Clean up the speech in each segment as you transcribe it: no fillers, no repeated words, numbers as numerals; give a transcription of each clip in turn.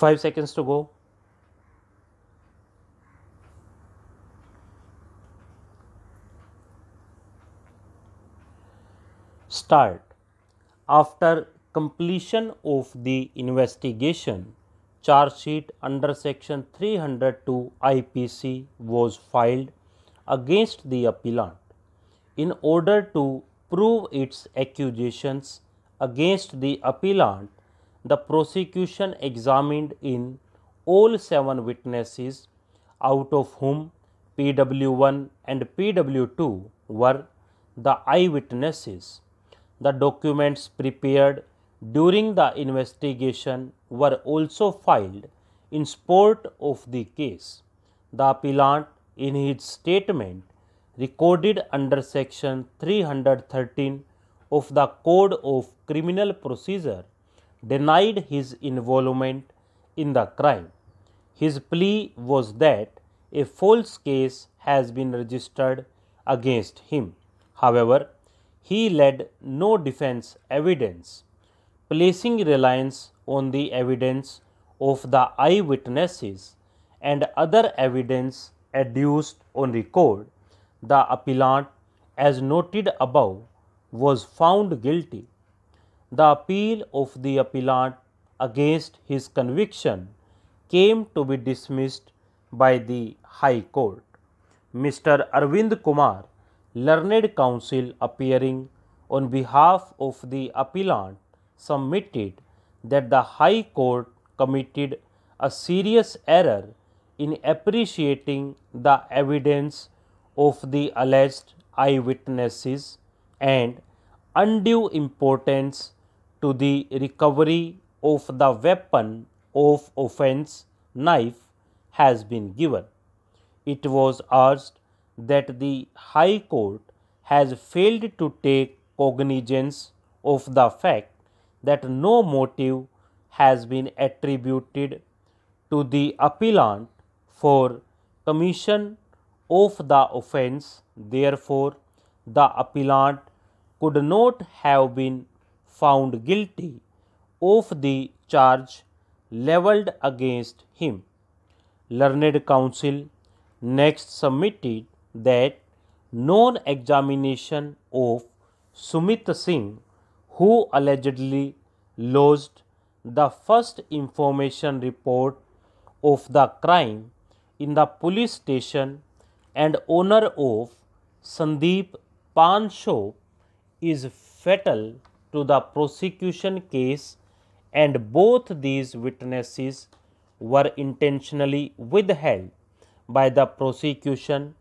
5 seconds to go. Start. After completion of the investigation, charge sheet under section 302 IPC was filed against the appellant. In order to prove its accusations against the appellant, the prosecution examined in all 7 witnesses, out of whom PW1 and PW2 were the eyewitnesses. The documents prepared during the investigation were also filed in support of the case. The appellant, in his statement recorded under section 313 of the Code of Criminal Procedure, denied his involvement in the crime. His plea was that a false case has been registered against him. However, he led no defense evidence, placing reliance on the evidence of the eyewitnesses and other evidence adduced on record. The appellant, as noted above, was found guilty. The appeal of the appellant against his conviction came to be dismissed by the High Court. Mr. Arvind Kumar, learned counsel appearing on behalf of the appellant, submitted that the High Court committed a serious error in appreciating the evidence of the alleged eyewitnesses and undue importance to the recovery of the weapon of offence, knife, has been given. It was urged that the High Court has failed to take cognizance of the fact that no motive has been attributed to the appellant for commission of the offence. Therefore, the appellant could not have been found guilty of the charge levelled against him. Learned counsel next submitted that non-examination of Sumit Singh, who allegedly lodged the first information report of the crime in the police station and owner of Sandeep Pan Shop, is fatal to the prosecution case, and both these witnesses were intentionally withheld by the prosecution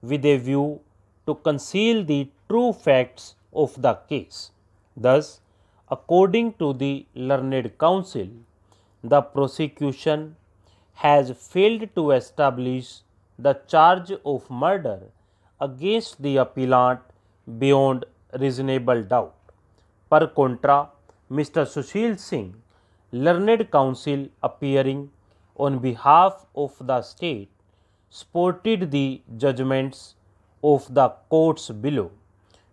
with a view to conceal the true facts of the case. Thus, according to the learned counsel, the prosecution has failed to establish the charge of murder against the appellant beyond reasonable doubt. Per contra, Mr. Sushil Singh, learned counsel appearing on behalf of the state, supported the judgments of the courts below.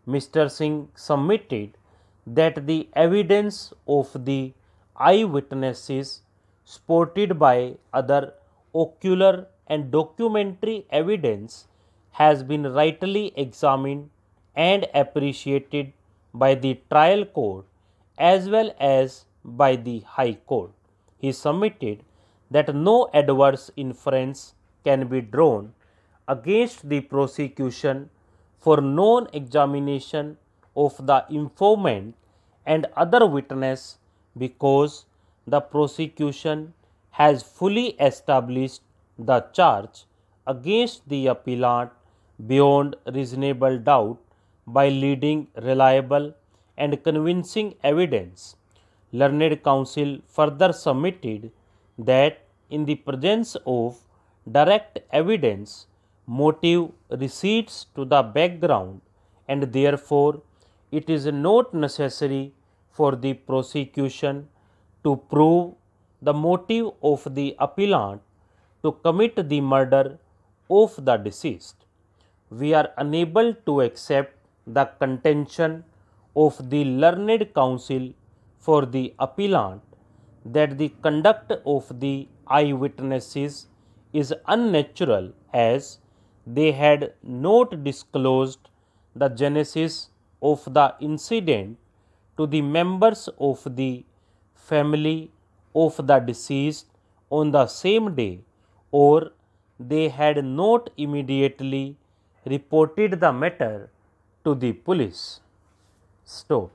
Mr. Singh submitted that the evidence of the eyewitnesses, supported by other ocular and documentary evidence, has been rightly examined and appreciated by the trial court as well as by the High Court. He submitted that no adverse inference can be drawn against the prosecution for non-examination of the informant and other witness, because the prosecution has fully established the charge against the appellant beyond reasonable doubt by leading reliable and convincing evidence. Learned counsel further submitted that in the presence of direct evidence, motive recedes to the background, and therefore it is not necessary for the prosecution to prove the motive of the appellant to commit the murder of the deceased. We are unable to accept the contention of the learned counsel for the appellant that the conduct of the eyewitnesses is unnatural, as they had not disclosed the genesis of the incident to the members of the family of the deceased on the same day, or they had not immediately reported the matter to the police. Stop.